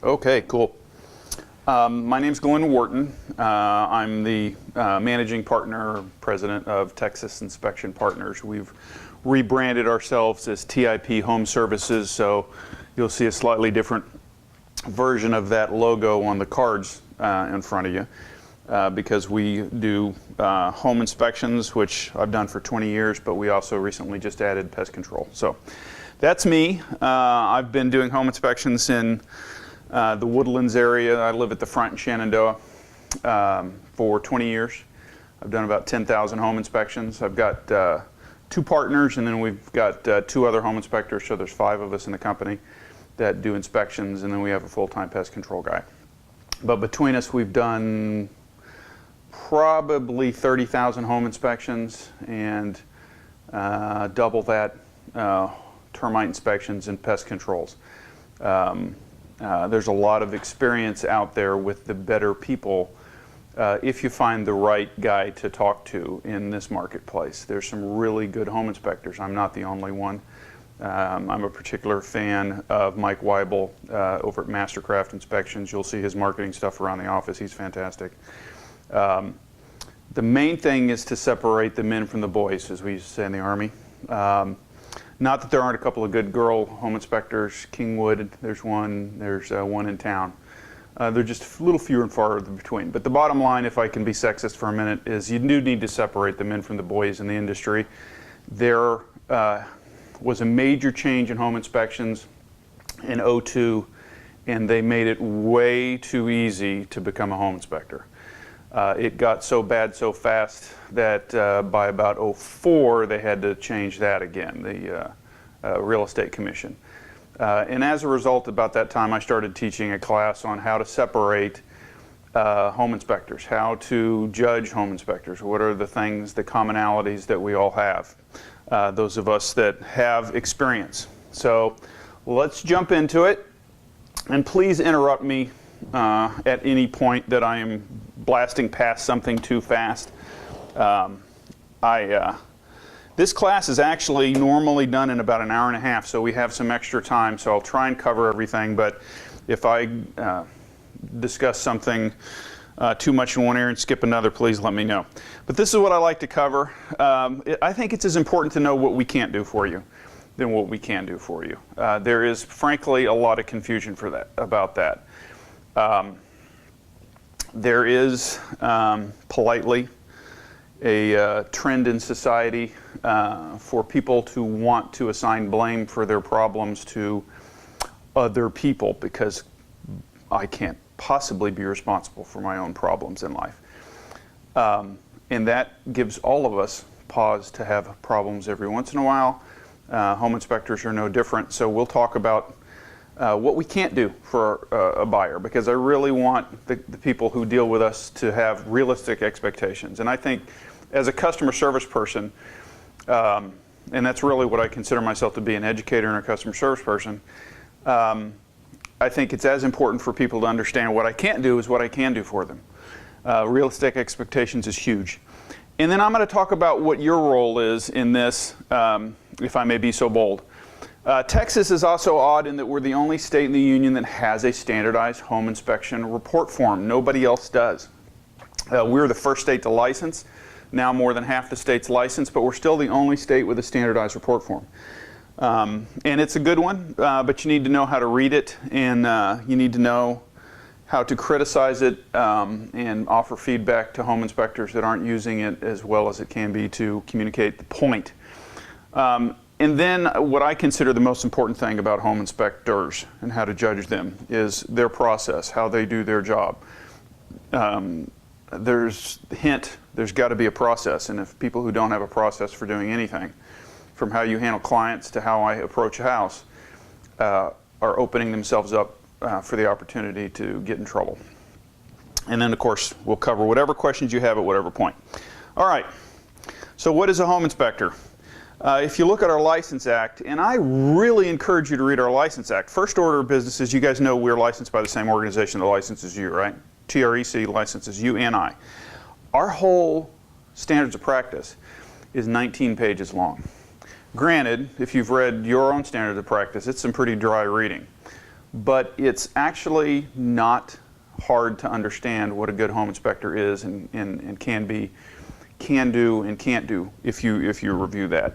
Okay, cool. My name's Glenn Wharton. I'm the managing partner, president of Texas Inspection Partners. We've rebranded ourselves as TIP Home Services, so you'll see a slightly different version of that logo on the cards in front of you because we do home inspections, which I've done for 20 years, but we also recently just added pest control. So that's me. I've been doing home inspections in the Woodlands area. I live at the front in Shenandoah for 20 years. I've done about 10,000 home inspections. I've got 2 partners, and then we've got 2 other home inspectors, so there's 5 of us in the company that do inspections, and then we have a full-time pest control guy. But between us, we've done probably 30,000 home inspections and double that termite inspections and pest controls. There's a lot of experience out there with the better people if you find the right guy to talk to in this marketplace. There's some really good home inspectors. I'm not the only one. I'm a particular fan of Mike Weibel over at Mastercraft Inspections. You'll see his marketing stuff around the office. He's fantastic. The main thing is to separate the men from the boys, as we used to say in the Army. Not that there aren't a couple of good girl home inspectors. Kingwood, there's one in town. They're just a little fewer and farther between. But the bottom line, if I can be sexist for a minute, is you do need to separate the men from the boys in the industry. There was a major change in home inspections in '02, and they made it way too easy to become a home inspector. It got so bad so fast that by about '04 they had to change that again, the Real Estate Commission. And as a result, about that time I started teaching a class on how to separate home inspectors, how to judge home inspectors, what are the things, the commonalities that we all have, those of us that have experience. So let's jump into it, and please interrupt me at any point that I am blasting past something too fast. This class is actually normally done in about an hour and a half, so we have some extra time, so I'll try and cover everything, but if I discuss something too much in one area and skip another, please let me know. But this is what I like to cover. I think it's as important to know what we can't do for you than what we can do for you. There is, frankly, a lot of confusion about that. There is, politely, a trend in society for people to want to assign blame for their problems to other people because I can't possibly be responsible for my own problems in life. And that gives all of us pause to have problems every once in a while. Home inspectors are no different, so we'll talk about what we can't do for a buyer, because I really want the people who deal with us to have realistic expectations. And I think as a customer service person, and that's really what I consider myself to be, an educator and a customer service person, I think it's as important for people to understand what I can't do as what I can do for them. Realistic expectations is huge. And then I'm going to talk about what your role is in this, if I may be so bold. Texas is also odd in that we're the only state in the union that has a standardized home inspection report form. Nobody else does. We're the first state to license. Now more than half the state's licensed, but we're still the only state with a standardized report form. And it's a good one, but you need to know how to read it, and you need to know how to criticize it and offer feedback to home inspectors that aren't using it as well as it can be to communicate the point. And then what I consider the most important thing about home inspectors and how to judge them is their process, how they do their job. There's got to be a process, and if people who don't have a process for doing anything, from how you handle clients to how I approach a house, are opening themselves up for the opportunity to get in trouble. And then, of course, we'll cover whatever questions you have at whatever point. All right, so what is a home inspector? If you look at our License Act, and I really encourage you to read our License Act. First order of business is, you guys know we're licensed by the same organization that licenses you, right? TREC licenses you and I. Our whole standards of practice is 19 pages long. Granted, if you've read your own standards of practice, it's some pretty dry reading. but it's actually not hard to understand what a good home inspector is and can do and can't do if you review that.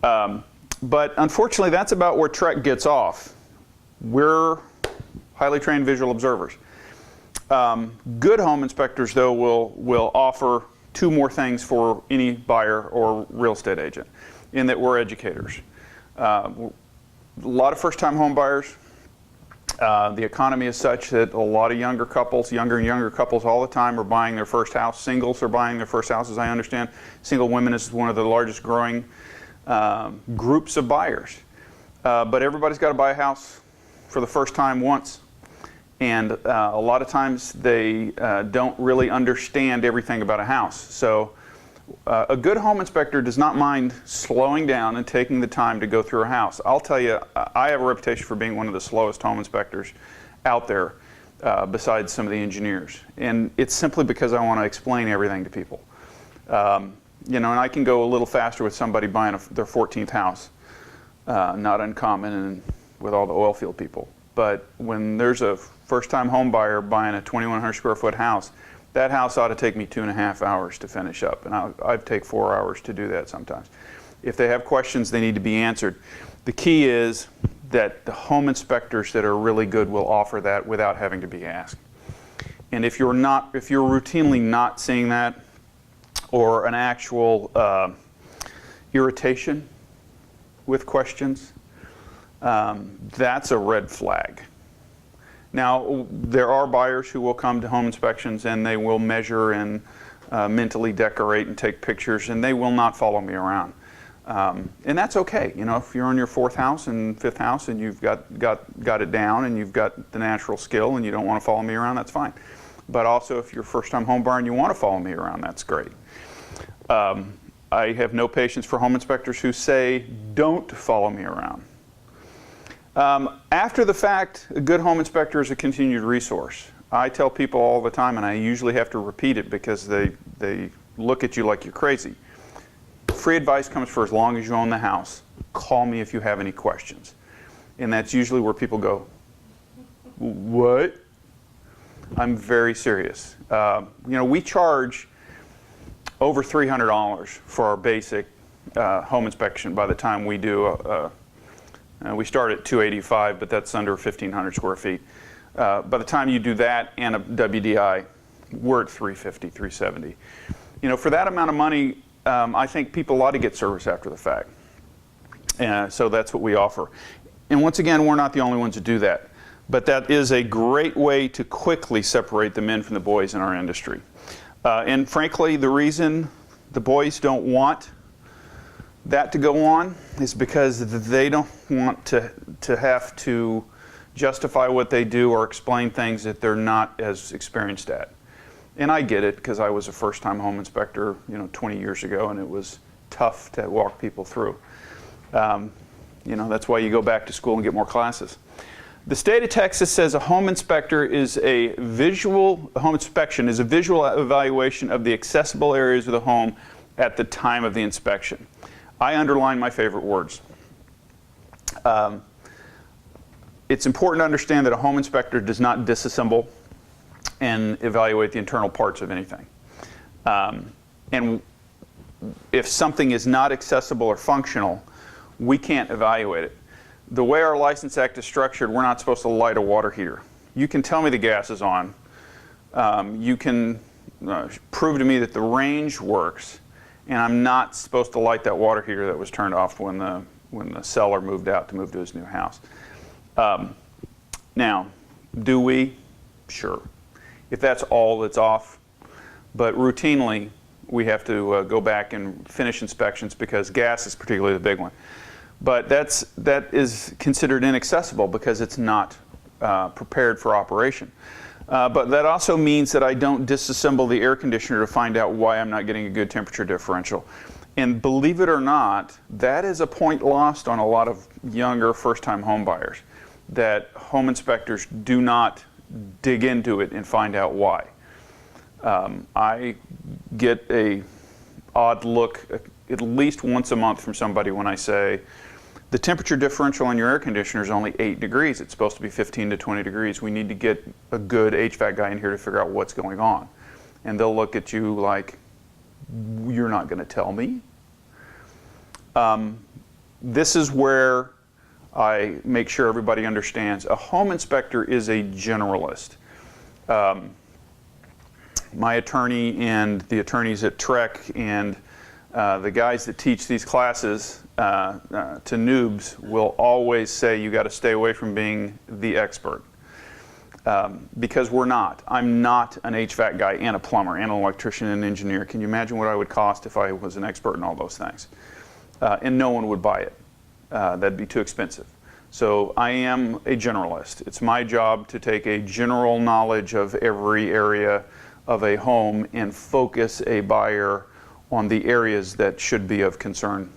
But unfortunately, that's about where Trek gets off. We're highly trained visual observers. Good home inspectors, though, will offer two more things for any buyer or real estate agent, in that we're educators. A lot of first-time home buyers. The economy is such that a lot of younger and younger couples all the time are buying their first house. Singles are buying their first house, as I understand. Single women is one of the largest growing groups of buyers. But everybody's got to buy a house for the first time once. And a lot of times they don't really understand everything about a house. So a good home inspector does not mind slowing down and taking the time to go through a house. I'll tell you, I have a reputation for being one of the slowest home inspectors out there, besides some of the engineers. And it's simply because I want to explain everything to people. You know, and I can go a little faster with somebody buying their 14th house, not uncommon and with all the oil field people. But when there's a first-time home buyer buying a 2,100 square foot house, that house ought to take me 2.5 hours to finish up, and I'd take 4 hours to do that sometimes. If they have questions, they need to be answered. The key is that the home inspectors that are really good will offer that without having to be asked. And if you're routinely not seeing that, or an actual irritation with questions, that's a red flag. Now, there are buyers who will come to home inspections and they will measure and mentally decorate and take pictures, and they will not follow me around. And that's okay. You know, if you're on your 4th house and 5th house and you've got it down and you've got the natural skill and you don't want to follow me around, that's fine. But also, if you're a first-time home buyer and you want to follow me around, that's great. I have no patience for home inspectors who say, don't follow me around. After the fact, a good home inspector is a continued resource. I tell people all the time, and I usually have to repeat it because they look at you like you're crazy. Free advice comes for as long as you own the house. Call me if you have any questions. And that's usually where people go, what? I'm very serious. You know, we charge over $300 for our basic home inspection by the time we do we start at $285, but that's under 1,500 square feet. By the time you do that and a WDI, we're at $350, $370. You know, for that amount of money, I think people ought to get service after the fact. So that's what we offer. And once again, we're not the only ones who do that. But that is a great way to quickly separate the men from the boys in our industry. And frankly, the reason the boys don't want that to go on is because they don't want to have to justify what they do or explain things that they're not as experienced at. And I get it, because I was a first-time home inspector, 20 years ago, and it was tough to walk people through. That's why you go back to school and get more classes. The state of Texas says a home inspection is a visual evaluation of the accessible areas of the home at the time of the inspection. I underline my favorite words. It's important to understand that a home inspector does not disassemble and evaluate the internal parts of anything. And if something is not accessible or functional, we can't evaluate it. The way our License Act is structured, we're not supposed to light a water heater. You can tell me the gas is on. You can prove to me that the range works, and I'm not supposed to light that water heater that was turned off when the seller moved out to move to his new house. Now, do we? Sure. If that's all that's off. But routinely, we have to go back and finish inspections because gas is particularly the big one. But that is considered inaccessible because it's not prepared for operation. But that also means that I don't disassemble the air conditioner to find out why I'm not getting a good temperature differential. And believe it or not, that is a point lost on a lot of younger first-time home buyers, that home inspectors do not dig into it and find out why. I get a odd look at least once a month from somebody when I say, The temperature differential on your air conditioner is only 8 degrees. It's supposed to be 15 to 20 degrees. We need to get a good HVAC guy in here to figure out what's going on. And they'll look at you like, you're not going to tell me? This is where I make sure everybody understands. A home inspector is a generalist. My attorney and the attorneys at Trek and the guys that teach these classes to noobs will always say you got to stay away from being the expert. Because we're not. I'm not an HVAC guy and a plumber and an electrician and an engineer. Can you imagine what I would cost if I was an expert in all those things? And no one would buy it. That'd be too expensive. So I am a generalist. It's my job to take a general knowledge of every area of a home and focus a buyer on the areas that should be of concern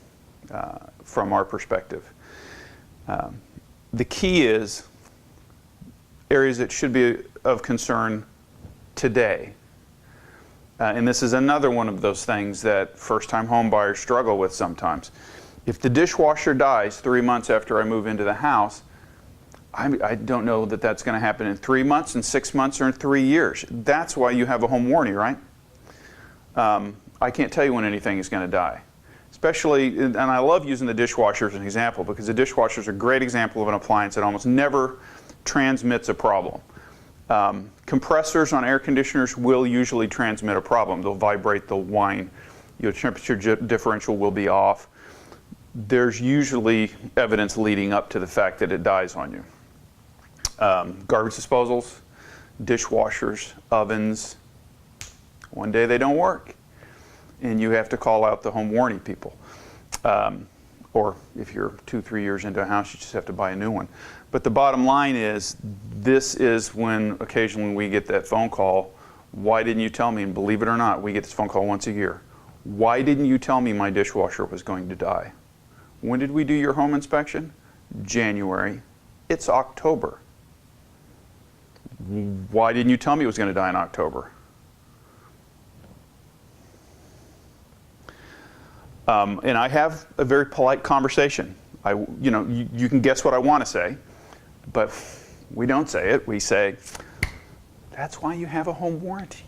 from our perspective. The key is areas that should be of concern today. And this is another one of those things that first-time home buyers struggle with sometimes. If the dishwasher dies 3 months after I move into the house, I don't know that that's going to happen in 3 months, in 6 months, or in 3 years. That's why you have a home warranty, right? I can't tell you when anything is going to die. Especially, and I love using the dishwasher as an example because the dishwasher is a great example of an appliance that almost never transmits a problem. Compressors on air conditioners will usually transmit a problem. They'll vibrate, they'll whine, your temperature differential will be off. There's usually evidence leading up to the fact that it dies on you. Garbage disposals, dishwashers, ovens, one day they don't work. And you have to call out the home warranty people. Or if you're 2-3 years into a house, you just have to buy a new one. But the bottom line is, this is when occasionally we get that phone call, why didn't you tell me? And believe it or not, we get this phone call once a year. Why didn't you tell me my dishwasher was going to die? When did we do your home inspection? January. It's October. Why didn't you tell me it was going to die in October? And I have a very polite conversation. You can guess what I want to say, but we don't say it. We say, that's why you have a home warranty.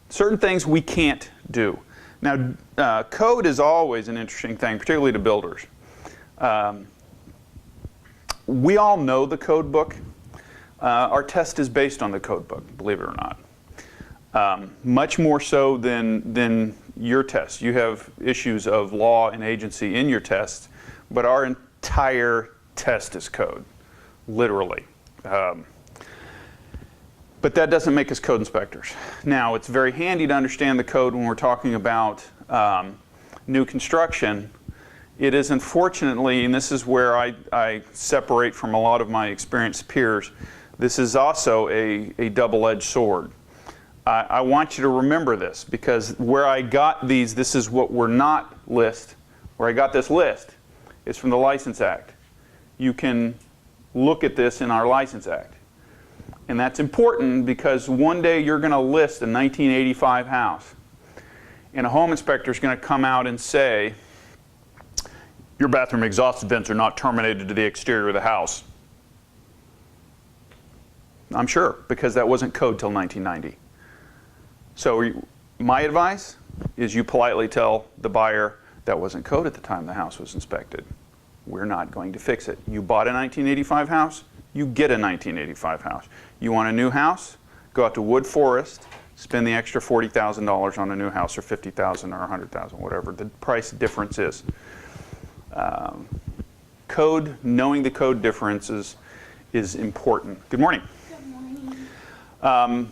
Certain things we can't do. Now, code is always an interesting thing, particularly to builders. We all know the code book. Our test is based on the code book, believe it or not. Much more so than your test. You have issues of law and agency in your test, but our entire test is code, literally. But that doesn't make us code inspectors. Now, it's very handy to understand the code when we're talking about new construction. It is unfortunately, and this is where I separate from a lot of my experienced peers, this is also a double-edged sword. I want you to remember this, because where I got these, this is what we're not list, where I got this list, is from the License Act. You can look at this in our License Act. And that's important because one day you're going to list a 1985 house. And a home inspector is going to come out and say, your bathroom exhaust vents are not terminated to the exterior of the house. I'm sure, because that wasn't code till 1990. So my advice is you politely tell the buyer that wasn't code at the time the house was inspected. We're not going to fix it. You bought a 1985 house, you get a 1985 house. You want a new house? Go out to Wood Forest, spend the extra $40,000 on a new house, or $50,000 or $100,000, whatever the price difference is. Code, knowing the code differences is important. Good morning. Good morning.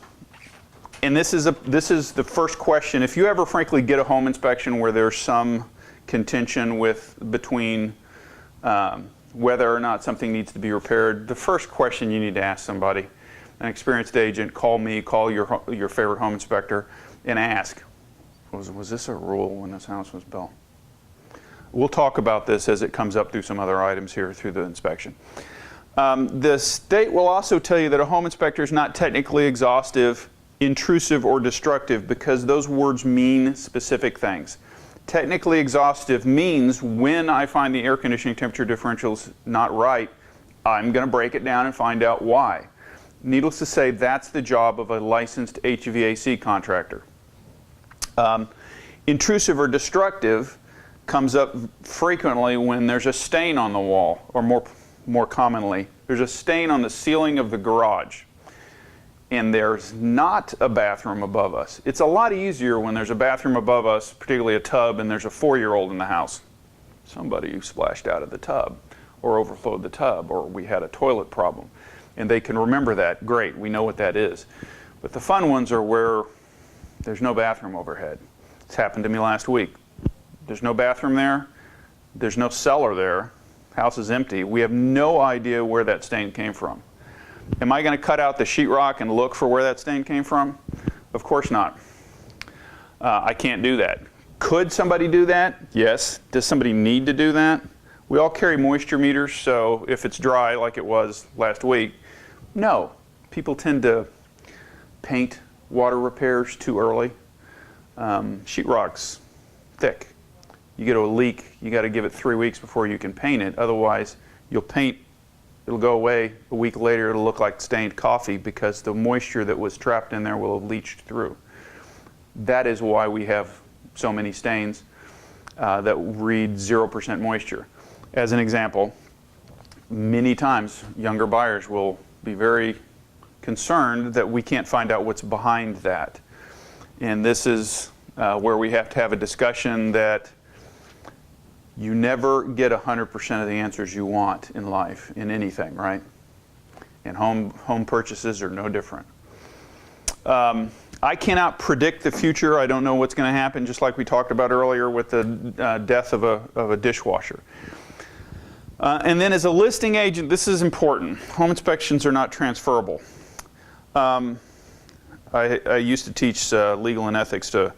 And this is the first question. If you ever, frankly, get a home inspection where there's some contention between whether or not something needs to be repaired, the first question you need to ask somebody, an experienced agent, call me, call your favorite home inspector, and ask, was this a rule when this house was built? We'll talk about this as it comes up through some other items here through the inspection. The state will also tell you that a home inspector is not technically exhaustive, intrusive, or destructive, because those words mean specific things. Technically exhaustive means when I find the air conditioning temperature differentials not right, I'm going to break it down and find out why. Needless to say, that's the job of a licensed HVAC contractor. Intrusive or destructive comes up frequently when there's a stain on the wall, or more commonly, there's a stain on the ceiling of the garage, and there's not a bathroom above us. It's a lot easier when there's a bathroom above us, particularly a tub, and there's a 4-year-old in the house. Somebody who splashed out of the tub, or overflowed the tub, or we had a toilet problem. And they can remember that. Great, we know what that is. But the fun ones are where there's no bathroom overhead. It's happened to me last week. There's no bathroom there. There's no cellar there. House is empty. We have no idea where that stain came from. Am I going to cut out the sheetrock and look for where that stain came from? Of course not. I can't do that. Could somebody do that? Yes. Does somebody need to do that? We all carry moisture meters, so if it's dry like it was last week, no. People tend to paint water repairs too early. Sheetrock's thick. You get a leak, you got to give it 3 weeks before you can paint it. Otherwise, you'll paint, it'll go away. A week later, it'll look like stained coffee because the moisture that was trapped in there will have leached through. That is why we have so many stains that read 0% moisture. As an example, many times younger buyers will be very concerned that we can't find out what's behind that. And this is where we have to have a discussion that you never get 100% of the answers you want in life, in anything, right? And home purchases are no different. I cannot predict the future. I don't know what's going to happen, just like we talked about earlier with the death of a dishwasher. And then as a listing agent, this is important. Home inspections are not transferable. I used to teach legal and ethics to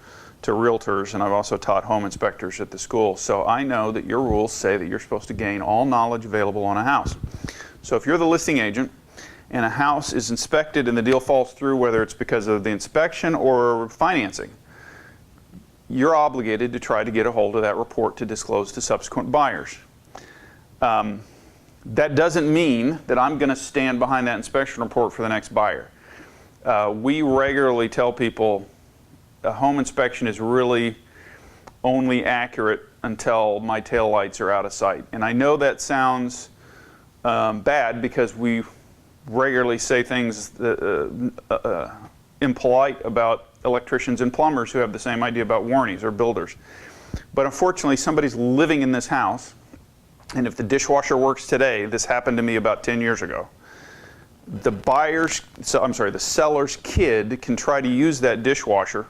realtors, and I've also taught home inspectors at the school. So I know that your rules say that you're supposed to gain all knowledge available on a house. So if you're the listing agent and a house is inspected and the deal falls through, whether it's because of the inspection or financing, you're obligated to try to get a hold of that report to disclose to subsequent buyers. That doesn't mean that I'm going to stand behind that inspection report for the next buyer. We regularly tell people a home inspection is really only accurate until my taillights are out of sight. And I know that sounds bad because we regularly say things impolite about electricians and plumbers who have the same idea about warranties, or builders. But unfortunately, somebody's living in this house, and if the dishwasher works today, this happened to me about 10 years ago, the seller's kid can try to use that dishwasher,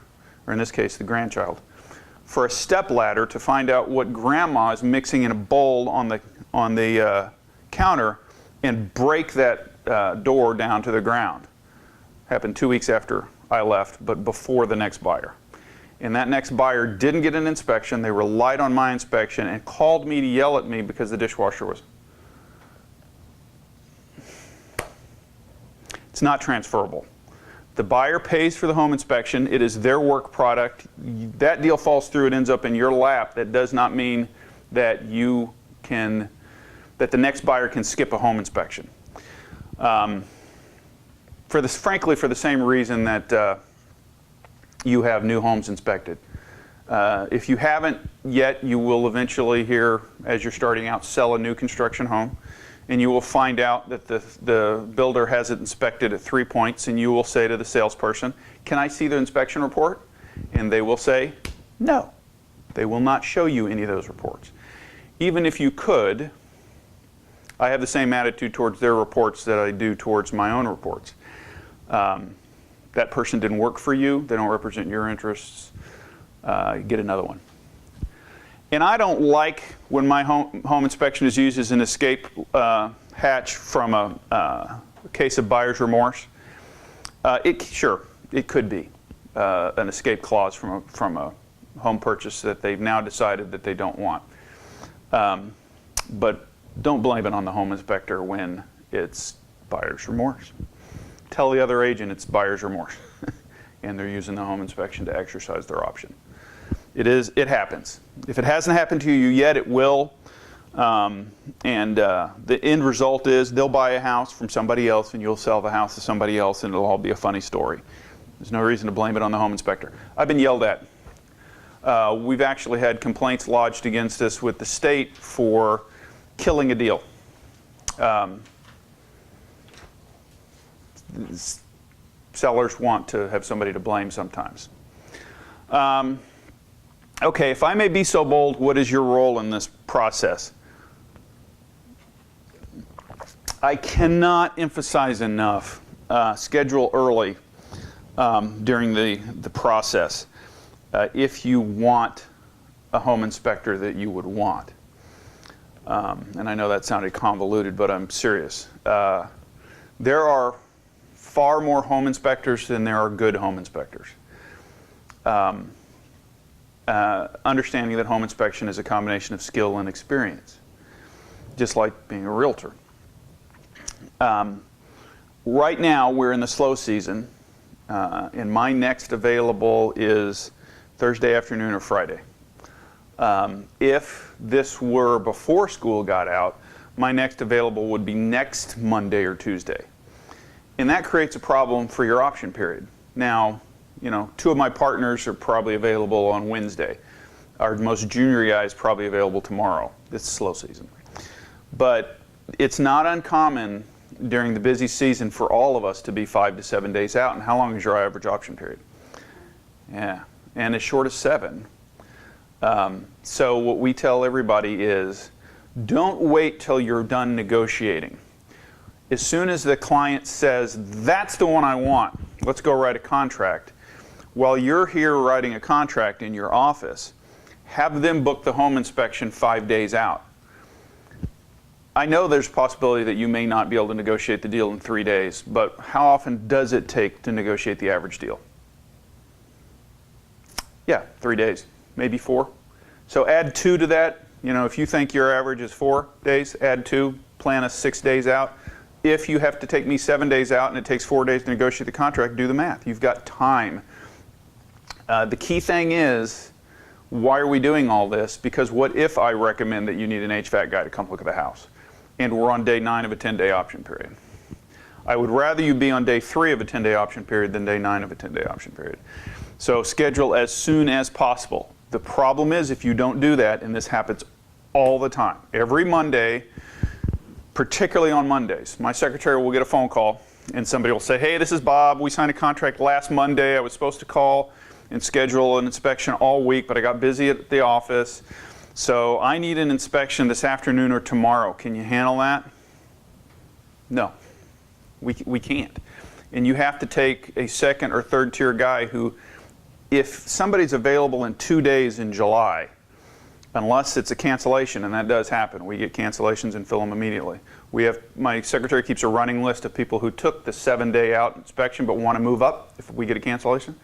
or in this case the grandchild, for a stepladder to find out what grandma is mixing in a bowl on the counter and break that door down to the ground. Happened 2 weeks after I left, but before the next buyer. And that next buyer didn't get an inspection. They relied on my inspection and called me to yell at me because the dishwasher was... It's not transferable. The buyer pays for the home inspection. It is their work product. That deal falls through. It ends up in your lap. That does not mean that that the next buyer can skip a home inspection. Frankly, for the same reason that you have new homes inspected. If you haven't yet, you will eventually here, as you're starting out, sell a new construction home. And you will find out that the builder has it inspected at 3 points, and you will say to the salesperson, "Can I see the inspection report?" And they will say, "No." They will not show you any of those reports. Even if you could, I have the same attitude towards their reports that I do towards my own reports. That person didn't work for you. They don't represent your interests. Get another one. And I don't like when my home inspection is used as an escape hatch from a case of buyer's remorse. Sure, it could be an escape clause from a home purchase that they've now decided that they don't want. But don't blame it on the home inspector when it's buyer's remorse. Tell the other agent it's buyer's remorse and they're using the home inspection to exercise their option. It happens. If it hasn't happened to you yet, it will. The end result is they'll buy a house from somebody else and you'll sell the house to somebody else and it'll all be a funny story. There's no reason to blame it on the home inspector. I've been yelled at. We've actually had complaints lodged against us with the state for killing a deal. Sellers want to have somebody to blame sometimes. Okay, if I may be so bold, what is your role in this process? I cannot emphasize enough, schedule early during the process if you want a home inspector that you would want. And I know that sounded convoluted, but I'm serious. There are far more home inspectors than there are good home inspectors. Understanding that home inspection is a combination of skill and experience, just like being a realtor. Right now, we're in the slow season, and my next available is Thursday afternoon or Friday. If this were before school got out, my next available would be next Monday or Tuesday. And that creates a problem for your option period. Now, you know, two of my partners are probably available on Wednesday. Our most junior guy is probably available tomorrow. It's slow season. But it's not uncommon during the busy season for all of us to be 5 to 7 days out. And how long is your average option period? Yeah, and as short as 7. So what we tell everybody is, don't wait till you're done negotiating. As soon as the client says, that's the one I want, let's go write a contract. While you're here writing a contract in your office, have them book the home inspection 5 days out. I know there's a possibility that you may not be able to negotiate the deal in 3 days, but how often does it take to negotiate the average deal? Yeah, 3 days, maybe 4. So add 2 to that. You know, if you think your average is 4 days, add 2, plan a 6 days out. If you have to take me 7 days out and it takes 4 days to negotiate the contract, do the math. You've got time. The key thing is, why are we doing all this? Because what if I recommend that you need an HVAC guy to come look at the house, and we're on day 9 of a 10-day option period? I would rather you be on day 3 of a 10-day option period than day 9 of a 10-day option period. So schedule as soon as possible. The problem is if you don't do that, and this happens all the time, every Monday, particularly on Mondays, my secretary will get a phone call and somebody will say, hey, this is Bob. We signed a contract last Monday. I was supposed to call and schedule an inspection all week, but I got busy at the office. So I need an inspection this afternoon or tomorrow. Can you handle that? No, we can't. And you have to take a second or third tier guy who, if somebody's available in 2 days in July, unless it's a cancellation, and that does happen. We get cancellations and fill them immediately. My secretary keeps a running list of people who took the 7-day out inspection but want to move up if we get a cancellation.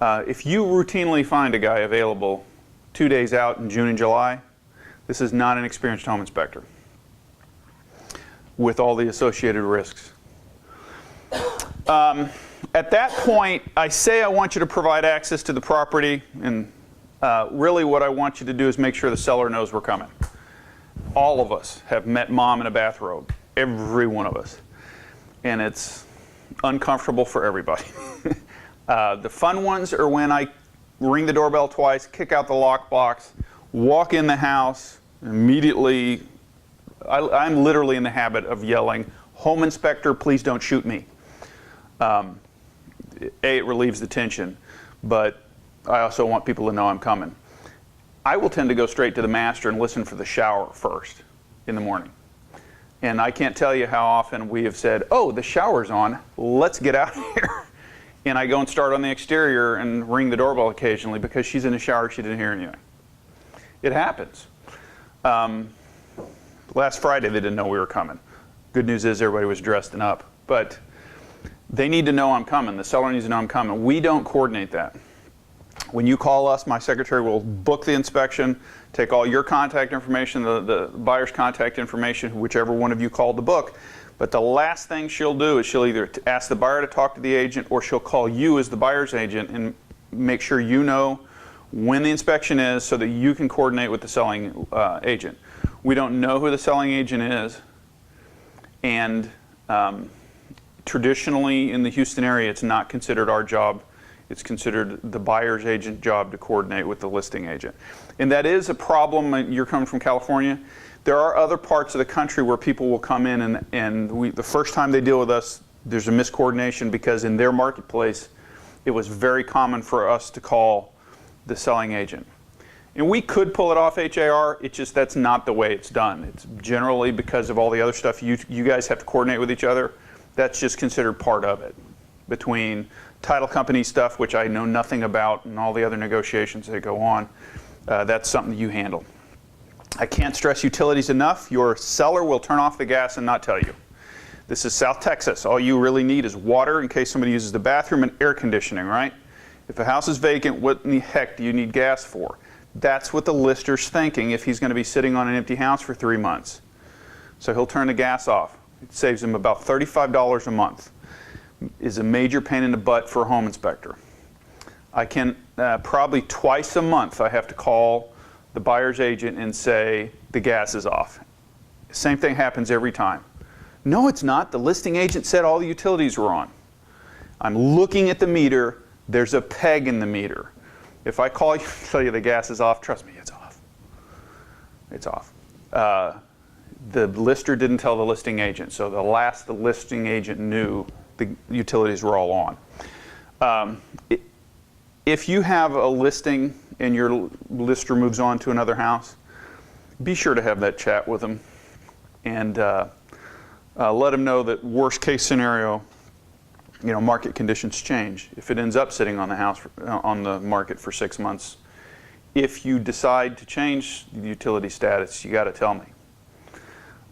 If you routinely find a guy available 2 days out in June and July, this is not an experienced home inspector with all the associated risks. At that point, I say I want you to provide access to the property, and really what I want you to do is make sure the seller knows we're coming. All of us have met mom in a bathrobe, every one of us, and it's uncomfortable for everybody. The fun ones are when I ring the doorbell twice, kick out the lockbox, walk in the house, immediately, I'm literally in the habit of yelling, home inspector, please don't shoot me. It relieves the tension, but I also want people to know I'm coming. I will tend to go straight to the master and listen for the shower first in the morning. And I can't tell you how often we have said, oh, the shower's on, let's get out of here. And I go and start on the exterior and ring the doorbell occasionally because she's in the shower, she didn't hear anything. It happens. Last Friday they didn't know we were coming. Good news is everybody was dressed and up. But they need to know I'm coming. The seller needs to know I'm coming. We don't coordinate that. When you call us, my secretary will book the inspection, take all your contact information, the buyer's contact information, whichever one of you called the book. But the last thing she'll do is she'll either ask the buyer to talk to the agent or she'll call you as the buyer's agent and make sure you know when the inspection is so that you can coordinate with the selling agent. We don't know who the selling agent is, and traditionally in the Houston area, it's not considered our job. It's considered the buyer's agent job to coordinate with the listing agent. And that is a problem. You're coming from California. There are other parts of the country where people will come in and the first time they deal with us, there's a miscoordination because in their marketplace, it was very common for us to call the selling agent. And we could pull it off HAR, it's just that's not the way it's done. It's generally because of all the other stuff you guys have to coordinate with each other. That's just considered part of it. Between title company stuff, which I know nothing about, and all the other negotiations that go on, that's something you handle. I can't stress utilities enough. Your seller will turn off the gas and not tell you. This is South Texas. All you really need is water in case somebody uses the bathroom and air conditioning, right? If a house is vacant, what in the heck do you need gas for? That's what the lister's thinking if he's going to be sitting on an empty house for 3 months. So he'll turn the gas off. It saves him about $35 a month. Is a major pain in the butt for a home inspector. I can probably twice a month I have to call the buyer's agent and say the gas is off. Same thing happens every time. No, it's not. The listing agent said all the utilities were on. I'm looking at the meter. There's a peg in the meter. If I call you and tell you the gas is off, trust me, it's off. It's off. The lister didn't tell the listing agent, so the listing agent knew the utilities were all on. If you have a listing and your lister moves on to another house, be sure to have that chat with them and let them know that worst case scenario, market conditions change. If it ends up sitting on the house on the market for 6 months, if you decide to change the utility status, you got to tell me.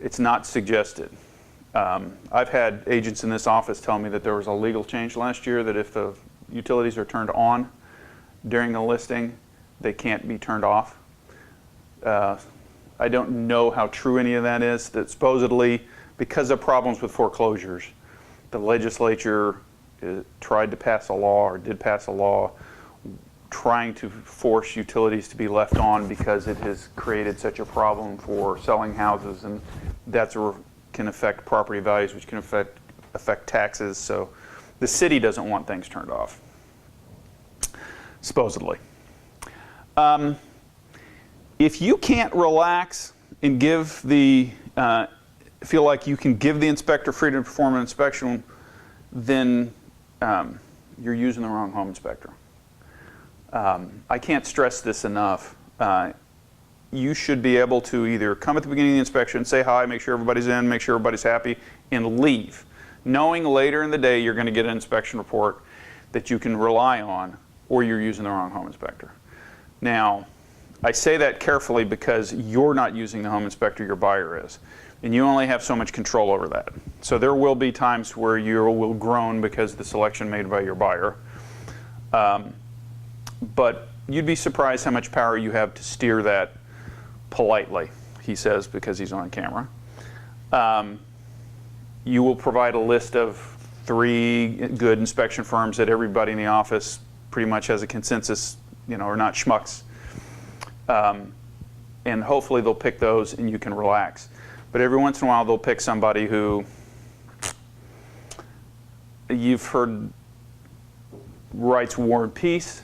It's not suggested. I've had agents in this office tell me that there was a legal change last year that if the utilities are turned on during a listing, they can't be turned off. I don't know how true any of that is. That supposedly, because of problems with foreclosures, the legislature tried to pass a law or did pass a law trying to force utilities to be left on because it has created such a problem for selling houses, and that's can affect property values, which can affect taxes. So the city doesn't want things turned off, supposedly. If you can't relax and give feel like you can give the inspector freedom to perform an inspection, then you're using the wrong home inspector. I can't stress this enough. You should be able to either come at the beginning of the inspection, say hi, make sure everybody's in, make sure everybody's happy, and leave, knowing later in the day you're going to get an inspection report that you can rely on, or you're using the wrong home inspector. Now, I say that carefully because you're not using the home inspector, your buyer is. And you only have so much control over that. So there will be times where you will groan because of the selection made by your buyer. But you'd be surprised how much power you have to steer that politely, he says, because he's on camera. You will provide a list of 3 good inspection firms that everybody in the office pretty much has a consensus, are not schmucks. And hopefully they'll pick those and you can relax. But every once in a while they'll pick somebody who you've heard writes War and Peace,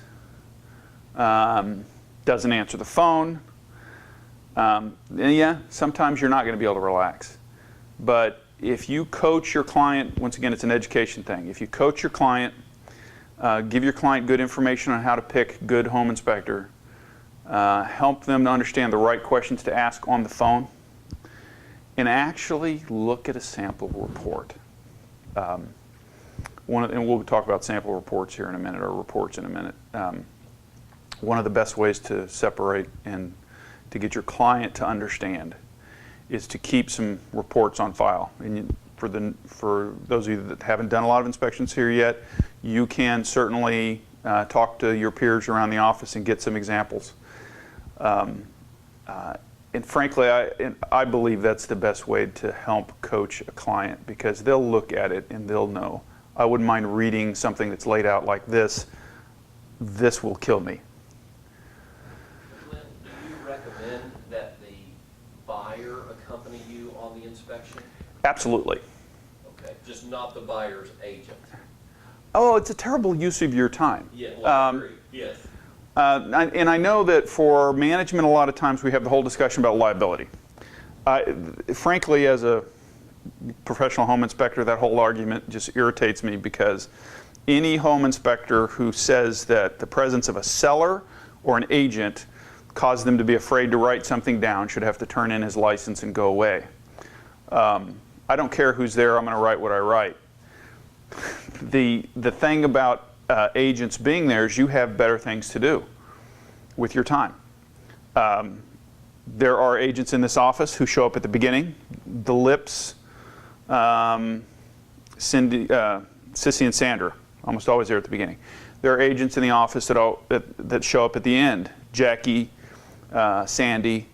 doesn't answer the phone. And yeah, sometimes you're not going to be able to relax. But if you coach your client, once again, it's an education thing. If you coach your client, give your client good information on how to pick good home inspector, help them to understand the right questions to ask on the phone, and actually look at a sample report. And we'll talk about sample reports here in a minute, or reports in a minute. One of the best ways to separate and to get your client to understand is to keep some reports on file. And for those of you that haven't done a lot of inspections here yet, you can certainly talk to your peers around the office and get some examples. And frankly, I believe that's the best way to help coach a client, because they'll look at it and they'll know. I wouldn't mind reading something that's laid out like this. This will kill me. inspection? Absolutely. Okay, just not the buyer's agent? Oh, it's a terrible use of your time. Yeah, well, I agree, yes. And I know that for management, a lot of times we have the whole discussion about liability. Frankly, as a professional home inspector, that whole argument just irritates me, because any home inspector who says that the presence of a seller or an agent caused them to be afraid to write something down should have to turn in his license and go away. I don't care who's there, I'm going to write what I write. The thing about agents being there is you have better things to do with your time. There are agents in this office who show up at the beginning. The Lips, Sissy and Sandra, almost always there at the beginning. There are agents in the office that show up at the end. Jackie, Sandy,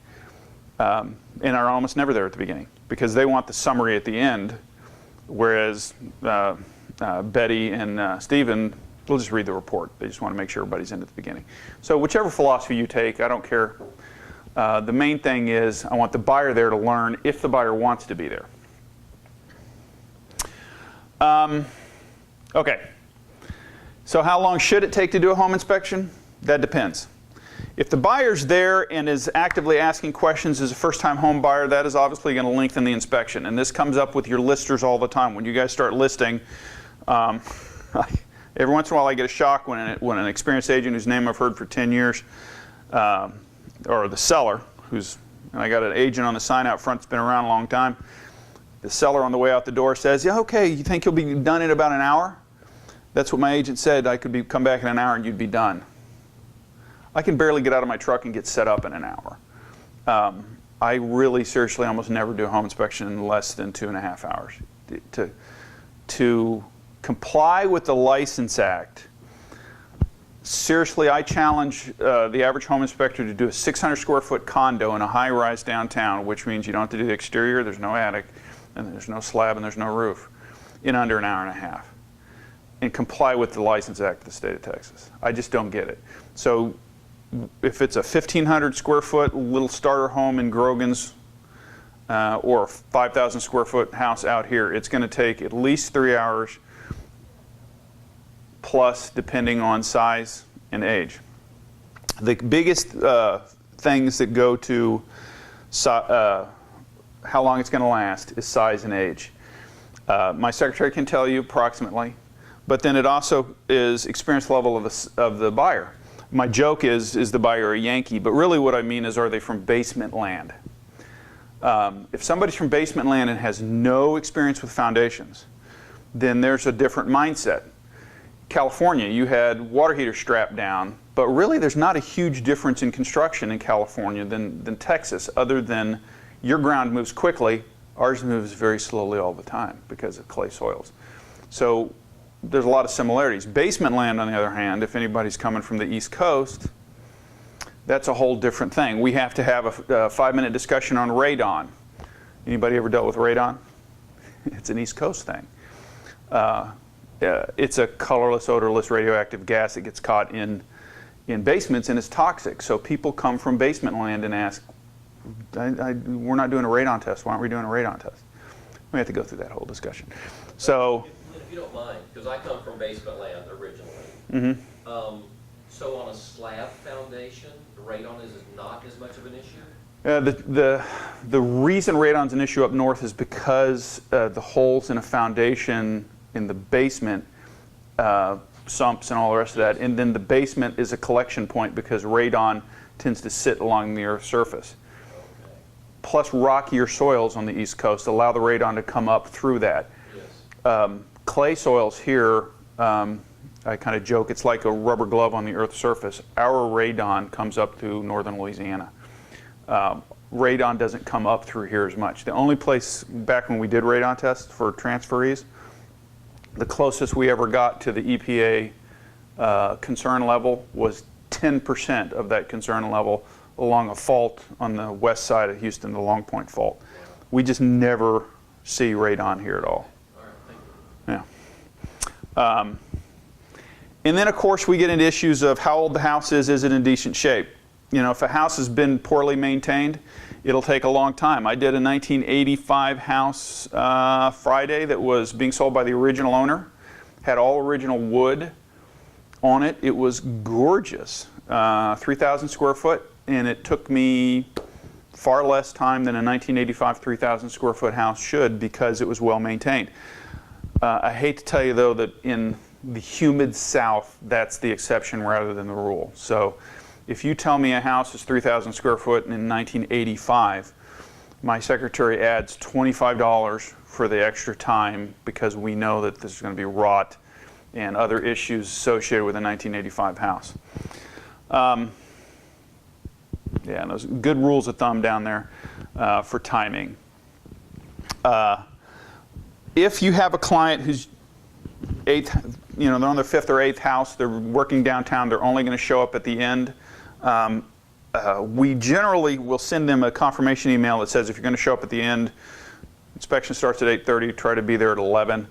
and are almost never there at the beginning, because they want the summary at the end, whereas Betty and Stephen will just read the report. They just want to make sure everybody's in at the beginning. So whichever philosophy you take, I don't care. The main thing is I want the buyer there to learn if the buyer wants to be there. Okay. So how long should it take to do a home inspection? That depends. If the buyer's there and is actively asking questions as a first-time home buyer, that is obviously going to lengthen the inspection. And this comes up with your listers all the time. When you guys start listing, every once in a while I get a shock when an experienced agent whose name I've heard for 10 years, or the seller, and I got an agent on the sign out front that's been around a long time, the seller on the way out the door says, yeah, okay, you think you'll be done in about an hour? That's what my agent said. I could come back in an hour and you'd be done. I can barely get out of my truck and get set up in an hour. I really seriously almost never do a home inspection in less than 2.5 hours. To comply with the License Act, seriously, I challenge the average home inspector to do a 600 square foot condo in a high-rise downtown, which means you don't have to do the exterior, there's no attic, and there's no slab, and there's no roof, in under an hour and a half, and comply with the License Act of the state of Texas. I just don't get it. So if it's a 1,500 square foot little starter home in Grogan's, or a 5,000 square foot house out here, it's going to take at least 3 hours plus, depending on size and age. The biggest things that go to how long it's going to last is size and age. My secretary can tell you approximately, but then it also is experience level of the buyer. My joke is the buyer a Yankee? But really what I mean is, are they from basement land? If somebody's from basement land and has no experience with foundations, then there's a different mindset. California, you had water heaters strapped down, but really there's not a huge difference in construction in California than Texas, other than your ground moves quickly, ours moves very slowly all the time because of clay soils. So there's a lot of similarities. Basement land, on the other hand, if anybody's coming from the East Coast, that's a whole different thing. We have to have a 5-minute discussion on radon. Anybody ever dealt with radon? It's an East Coast thing. It's a colorless, odorless, radioactive gas that gets caught in basements, and it's toxic. So people come from basement land and ask, we're not doing a radon test. Why aren't we doing a radon test? We have to go through that whole discussion. So, if you don't mind, because I come from basement land originally. mm-hmm. So on a slab foundation, the radon is not as much of an issue? The reason radon's an issue up north is because the holes in a foundation in the basement, sumps and all the rest of that, and then the basement is a collection point because radon tends to sit along the Earth's surface. Okay. Plus rockier soils on the East Coast allow the radon to come up through that. Yes. Clay soils here, I kind of joke, it's like a rubber glove on the Earth's surface. Our radon comes up through northern Louisiana. Radon doesn't come up through here as much. The only place, back when we did radon tests for transferees, the closest we ever got to the EPA concern level was 10% of that concern level along a fault on the west side of Houston, the Long Point Fault. We just never see radon here at all. All right, thank you. Yeah. And then, of course, we get into issues of how old the house is it in decent shape? if a house has been poorly maintained, it'll take a long time. I did a 1985 house Friday that was being sold by the original owner. Had all original wood on it. It was gorgeous, 3,000 square foot, and it took me far less time than a 1985 3,000 square foot house should because it was well maintained. I hate to tell you though that in the humid South, that's the exception rather than the rule. So if you tell me a house is 3,000 square foot in 1985, my secretary adds $25 for the extra time because we know that this is going to be rot and other issues associated with a 1985 house. Yeah, and those good rules of thumb down there for timing. If you have a client who's they're on their 5th or 8th house, they're working downtown, they're only going to show up at the end, we generally will send them a confirmation email that says if you're going to show up at the end, inspection starts at 8:30, try to be there at 11.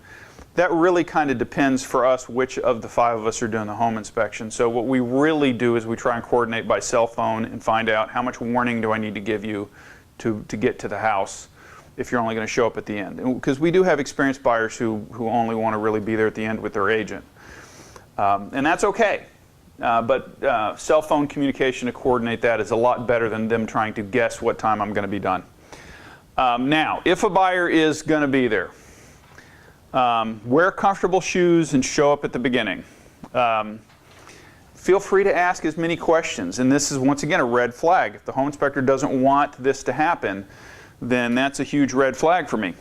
That really kind of depends for us which of the 5 of us are doing the home inspection. So what we really do is we try and coordinate by cell phone and find out how much warning do I need to give you to get to the house if you're only going to show up at the end. Because we do have experienced buyers who only want to really be there at the end with their agent. And that's okay. But cell phone communication to coordinate that is a lot better than them trying to guess what time I'm going to be done. Now, if a buyer is going to be there, wear comfortable shoes and show up at the beginning. Feel free to ask as many questions. And this is, once again, a red flag. If the home inspector doesn't want this to happen, then that's a huge red flag for me.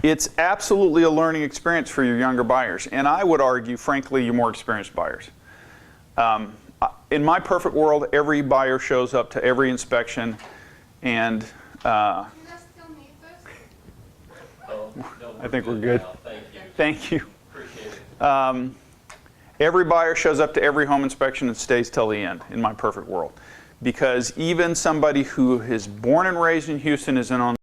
It's absolutely a learning experience for your younger buyers. And I would argue, frankly, your more experienced buyers. In my perfect world, every buyer shows up to every inspection and I think we're good. Thank you. Appreciate it. Every buyer shows up to every home inspection and stays till the end in my perfect world. Because even somebody who is born and raised in Houston is in on